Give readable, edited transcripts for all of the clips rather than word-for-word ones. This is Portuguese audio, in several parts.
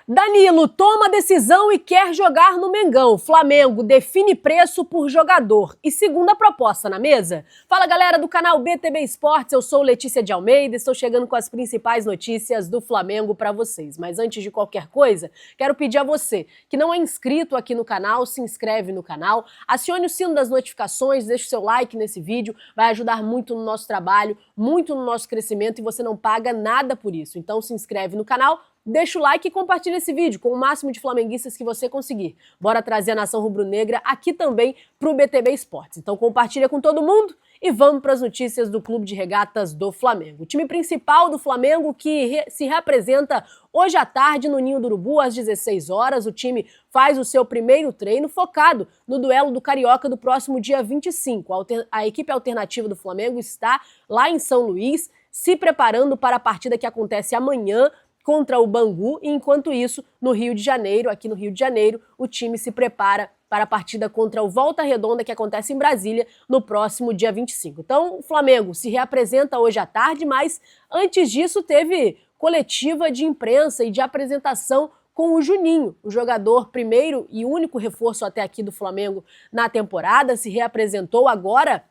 Danilo toma decisão e quer jogar no Mengão. Flamengo define preço por jogador e segunda proposta na mesa. Fala galera do canal BTB Esportes, eu sou Letícia de Almeida, estou chegando com as principais notícias do Flamengo para vocês. Mas antes de qualquer coisa, quero pedir a você que não é inscrito aqui no canal, se inscreve no canal, acione o sino das notificações, deixe o seu like nesse vídeo, vai ajudar muito no nosso trabalho, muito no nosso crescimento e você não paga nada por isso. Então se inscreve no canal, deixa o like e compartilha esse vídeo com o máximo de flamenguistas que você conseguir. Bora trazer a nação rubro-negra aqui também pro BTB Esportes. Então compartilha com todo mundo e vamos para as notícias do Clube de Regatas do Flamengo. O time principal do Flamengo que se reapresenta hoje à tarde no Ninho do Urubu às 16 horas. O time faz o seu primeiro treino focado no duelo do Carioca do próximo dia 25. A equipe alternativa do Flamengo está lá em São Luís se preparando para a partida que acontece amanhã contra o Bangu, e enquanto isso, no Rio de Janeiro, aqui no Rio de Janeiro, o time se prepara para a partida contra o Volta Redonda, que acontece em Brasília, no próximo dia 25. Então, o Flamengo se reapresenta hoje à tarde, mas antes disso teve coletiva de imprensa e de apresentação com o Juninho, o jogador primeiro e único reforço até aqui do Flamengo na temporada, se reapresentou agora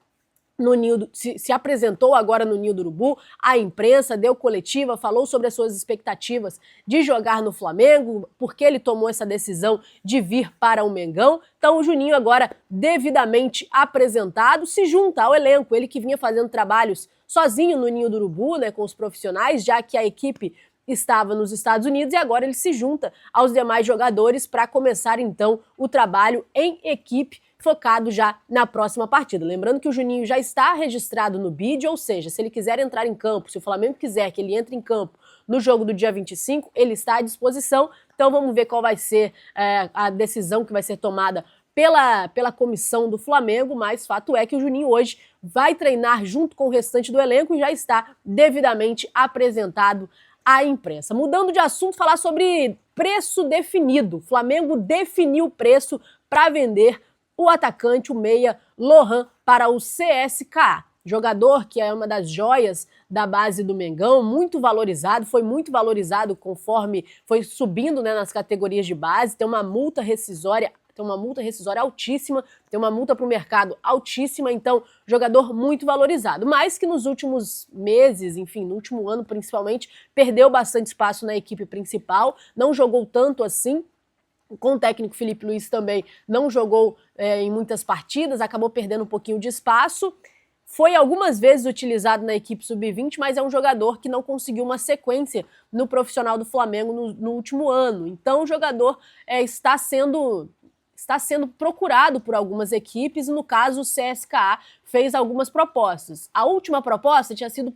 se apresentou agora no Ninho do Urubu, a imprensa deu coletiva, falou sobre as suas expectativas de jogar no Flamengo, porque ele tomou essa decisão de vir para o Mengão. Então o Juninho agora devidamente apresentado, se junta ao elenco, ele que vinha fazendo trabalhos sozinho no Ninho do Urubu, né, com os profissionais, já que a equipe estava nos Estados Unidos e agora ele se junta aos demais jogadores para começar então o trabalho em equipe, focado já na próxima partida. Lembrando que o Juninho já está registrado no BID, ou seja, se ele quiser entrar em campo, se o Flamengo quiser que ele entre em campo no jogo do dia 25, ele está à disposição. Então vamos ver qual vai ser a decisão que vai ser tomada pela comissão do Flamengo, mas fato é que o Juninho hoje vai treinar junto com o restante do elenco e já está devidamente apresentado à imprensa. Mudando de assunto, falar sobre preço definido. O Flamengo definiu o preço para vender o atacante, o meia Lohan, para o CSKA. Jogador que é uma das joias da base do Mengão, muito valorizado, foi muito valorizado conforme foi subindo, né, nas categorias de base, tem uma multa rescisória altíssima, tem uma multa para o mercado altíssima, então jogador muito valorizado, mas que nos últimos meses, enfim, no último ano principalmente, perdeu bastante espaço na equipe principal, não jogou tanto assim. Com o técnico Felipe Luiz também não jogou em muitas partidas, acabou perdendo um pouquinho de espaço. Foi algumas vezes utilizado na equipe sub-20, mas é um jogador que não conseguiu uma sequência no profissional do Flamengo no último ano. Então o jogador está sendo procurado por algumas equipes, e no caso o CSKA fez algumas propostas. A última proposta tinha sido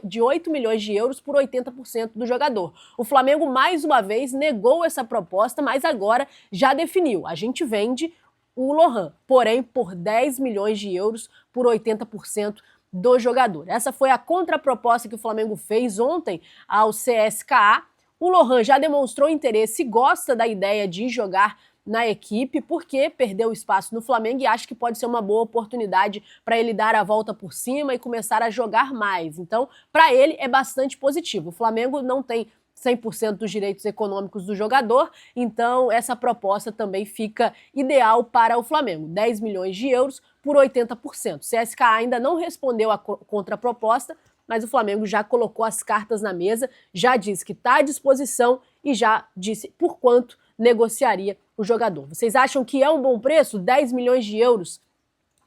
de 8 milhões de euros por 80% do jogador. O Flamengo mais uma vez negou essa proposta, mas agora já definiu. A gente vende o Lohan, porém por 10 milhões de euros por 80% do jogador. Essa foi a contraproposta que o Flamengo fez ontem ao CSKA. O Lohan já demonstrou interesse e gosta da ideia de jogar na equipe, porque perdeu espaço no Flamengo e acha que pode ser uma boa oportunidade para ele dar a volta por cima e começar a jogar mais. Então, para ele é bastante positivo. O Flamengo não tem 100% dos direitos econômicos do jogador, então essa proposta também fica ideal para o Flamengo. 10 milhões de euros por 80%. O CSKA ainda não respondeu a contraproposta, mas o Flamengo já colocou as cartas na mesa, já disse que está à disposição e já disse por quanto negociaria o jogador. Vocês acham que é um bom preço? 10 milhões de euros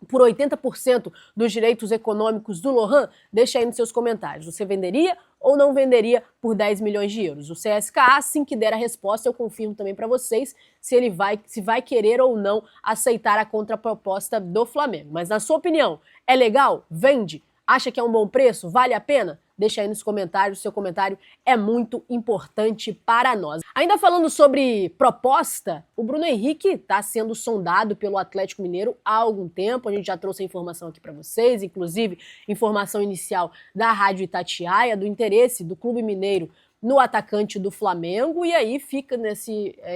por 80% dos direitos econômicos do Lohan? Deixa aí nos seus comentários. Você venderia ou não venderia por 10 milhões de euros? O CSKA, assim que der a resposta, eu confirmo também para vocês se vai querer ou não aceitar a contraproposta do Flamengo. Mas na sua opinião, é legal? Vende? Acha que é um bom preço? Vale a pena? Deixa aí nos comentários, seu comentário é muito importante para nós. Ainda falando sobre proposta, o Bruno Henrique está sendo sondado pelo Atlético Mineiro há algum tempo, a gente já trouxe a informação aqui para vocês, inclusive informação inicial da Rádio Itatiaia, do interesse do Clube Mineiro no atacante do Flamengo, e aí fica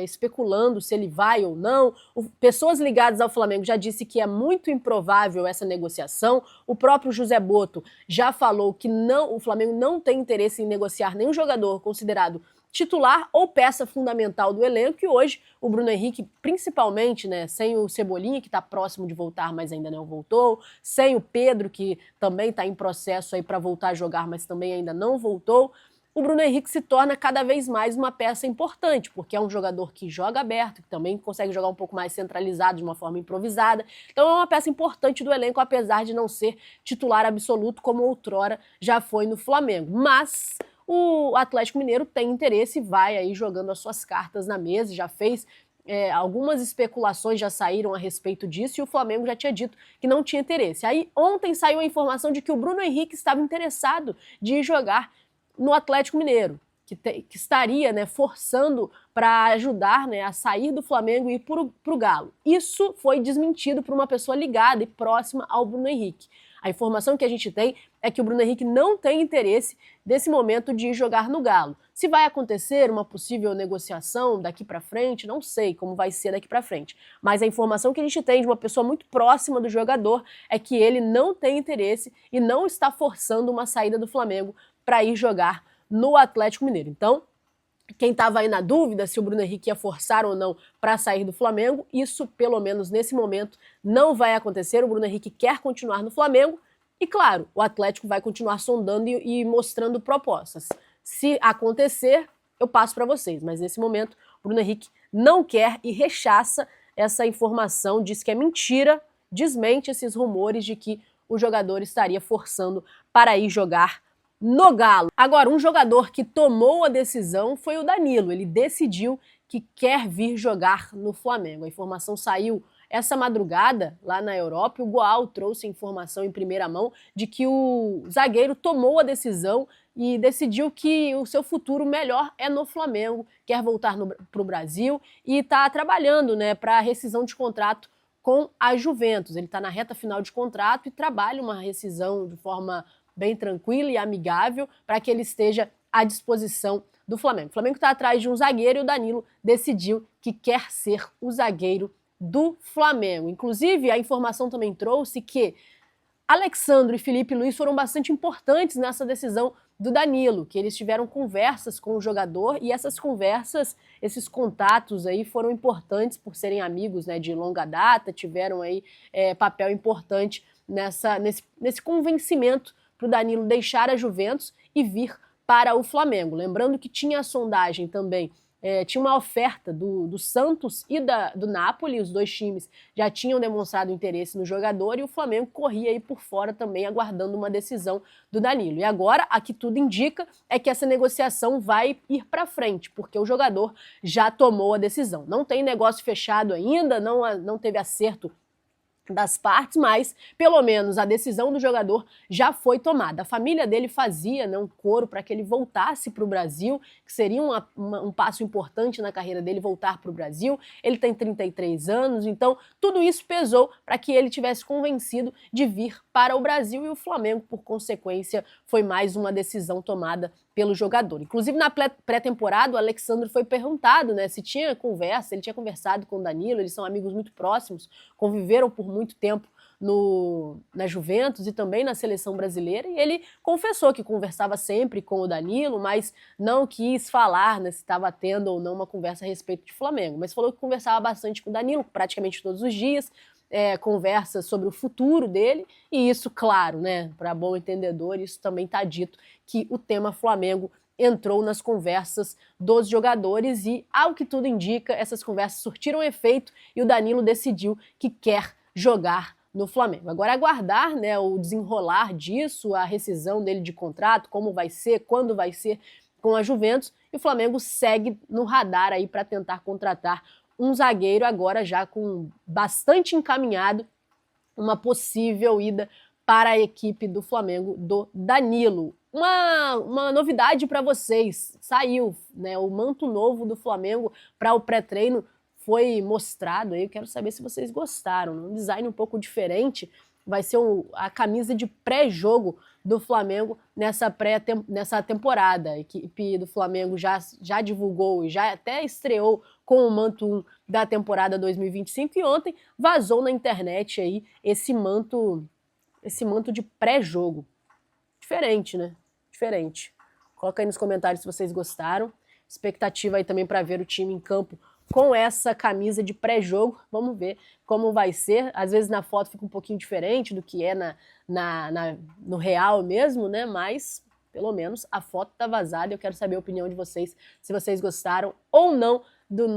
especulando se ele vai ou não. Pessoas ligadas ao Flamengo já disse que é muito improvável essa negociação. O próprio José Boto já falou que o Flamengo não tem interesse em negociar nenhum jogador considerado titular ou peça fundamental do elenco, e hoje o Bruno Henrique, principalmente, né, sem o Cebolinha, que está próximo de voltar, mas ainda não voltou, sem o Pedro, que também está em processo aí para voltar a jogar, mas também ainda não voltou, o Bruno Henrique se torna cada vez mais uma peça importante, porque é um jogador que joga aberto, que também consegue jogar um pouco mais centralizado, de uma forma improvisada. Então é uma peça importante do elenco, apesar de não ser titular absoluto, como outrora já foi no Flamengo. Mas o Atlético Mineiro tem interesse e vai aí jogando as suas cartas na mesa, já fez algumas especulações já saíram a respeito disso e o Flamengo já tinha dito que não tinha interesse. Aí ontem saiu a informação de que o Bruno Henrique estava interessado de ir jogar no Atlético Mineiro, que estaria, né, forçando para ajudar, né, a sair do Flamengo e ir para o Galo. Isso foi desmentido por uma pessoa ligada e próxima ao Bruno Henrique. A informação que a gente tem é que o Bruno Henrique não tem interesse nesse momento de jogar no Galo. Se vai acontecer uma possível negociação daqui para frente, não sei como vai ser daqui para frente. Mas a informação que a gente tem de uma pessoa muito próxima do jogador é que ele não tem interesse e não está forçando uma saída do Flamengo para ir jogar no Atlético Mineiro. Então, quem estava aí na dúvida se o Bruno Henrique ia forçar ou não para sair do Flamengo, isso, pelo menos nesse momento, não vai acontecer. O Bruno Henrique quer continuar no Flamengo e, claro, o Atlético vai continuar sondando e mostrando propostas. Se acontecer, eu passo para vocês, mas nesse momento, o Bruno Henrique não quer e rechaça essa informação, diz que é mentira, desmente esses rumores de que o jogador estaria forçando para ir jogar no Galo. Agora, um jogador que tomou a decisão foi o Danilo. Ele decidiu que quer vir jogar no Flamengo. A informação saiu essa madrugada lá na Europa e o Goal trouxe a informação em primeira mão de que o zagueiro tomou a decisão e decidiu que o seu futuro melhor é no Flamengo, quer voltar para o Brasil e está trabalhando, né, para a rescisão de contrato com a Juventus. Ele está na reta final de contrato e trabalha uma rescisão de forma bem tranquila e amigável para que ele esteja à disposição do Flamengo. O Flamengo está atrás de um zagueiro e o Danilo decidiu que quer ser o zagueiro do Flamengo. Inclusive, a informação também trouxe que Alexandro e Felipe Luiz foram bastante importantes nessa decisão do Danilo, que eles tiveram conversas com o jogador e essas conversas, esses contatos aí foram importantes por serem amigos, né, de longa data, tiveram aí papel importante nesse convencimento para o Danilo deixar a Juventus e vir para o Flamengo. Lembrando que tinha a sondagem também, tinha uma oferta do Santos e do Napoli, os dois times já tinham demonstrado interesse no jogador e o Flamengo corria aí por fora também aguardando uma decisão do Danilo. E agora, a que tudo indica é que essa negociação vai ir para frente, porque o jogador já tomou a decisão. Não tem negócio fechado ainda, não teve acerto das partes, mas pelo menos a decisão do jogador já foi tomada. A família dele fazia, né, um coro para que ele voltasse para o Brasil, que seria um passo importante na carreira dele voltar para o Brasil. Ele tem 33 anos, então tudo isso pesou para que ele tivesse convencido de vir para o Brasil e o Flamengo, por consequência, foi mais uma decisão tomada pelo jogador. Inclusive, na pré-temporada, o Alexandre foi perguntado, né, se tinha conversa, ele tinha conversado com o Danilo, eles são amigos muito próximos, conviveram por muito tempo na Juventus e também na seleção brasileira, e ele confessou que conversava sempre com o Danilo, mas não quis falar, né, se estava tendo ou não uma conversa a respeito de Flamengo, mas falou que conversava bastante com o Danilo, praticamente todos os dias, conversa sobre o futuro dele, e isso, claro, né, para bom entendedor, isso também está dito, que o tema Flamengo entrou nas conversas dos jogadores e, ao que tudo indica, essas conversas surtiram efeito e o Danilo decidiu que quer jogar no Flamengo. Agora aguardar, né, o desenrolar disso, a rescisão dele de contrato, como vai ser, quando vai ser com a Juventus, e o Flamengo segue no radar aí para tentar contratar um zagueiro agora já com bastante encaminhado uma possível para a equipe do Flamengo do Danilo. Uma novidade para vocês, saiu, né, o manto novo do Flamengo para o pré-treino foi mostrado, eu quero saber se vocês gostaram, um design um pouco diferente, vai ser a camisa de pré-jogo do Flamengo nessa temporada. A equipe do Flamengo já divulgou e já até estreou com o manto 1 da temporada 2025 e ontem vazou na internet aí esse manto de pré-jogo. Diferente, né? Diferente. Coloca aí nos comentários se vocês gostaram. expectativa aí também para ver o time em campo com essa camisa de pré-jogo. Vamos ver como vai ser. Às vezes na foto fica um pouquinho diferente do que é no real mesmo, né? Mas pelo menos a foto tá vazada. Eu quero saber a opinião de vocês, se vocês gostaram ou não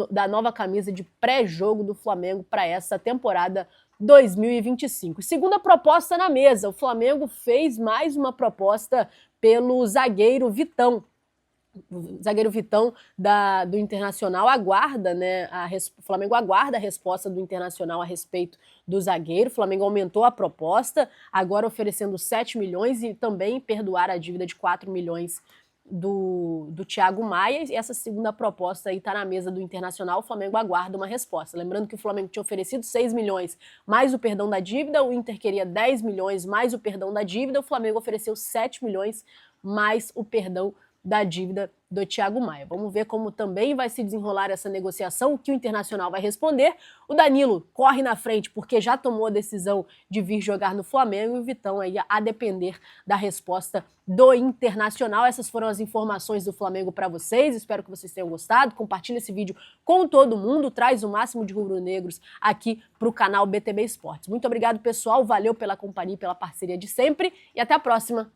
da nova camisa de pré-jogo do Flamengo para essa temporada 2025. Segunda proposta na mesa, o Flamengo fez mais uma proposta pelo zagueiro Vitão. O zagueiro Vitão do Internacional aguarda, né? O Flamengo aguarda a resposta do Internacional a respeito do zagueiro. O Flamengo aumentou a proposta, agora oferecendo 7 milhões e também perdoar a dívida de 4 milhões do Thiago Maia. E essa segunda proposta aí está na mesa do Internacional. O Flamengo aguarda uma resposta. Lembrando que o Flamengo tinha oferecido 6 milhões mais o perdão da dívida, o Inter queria 10 milhões mais o perdão da dívida, o Flamengo ofereceu 7 milhões mais o perdão da dívida do Thiago Maia. Vamos ver como também vai se desenrolar essa negociação, o que o Internacional vai responder. O Danilo corre na frente porque já tomou a decisão de vir jogar no Flamengo e o Vitão aí a depender da resposta do Internacional. Essas foram as informações do Flamengo para vocês, espero que vocês tenham gostado. Compartilha esse vídeo com todo mundo, traz o máximo de rubro-negros aqui para o canal BTB Esportes. Muito obrigado, pessoal, valeu pela companhia e pela parceria de sempre e até a próxima.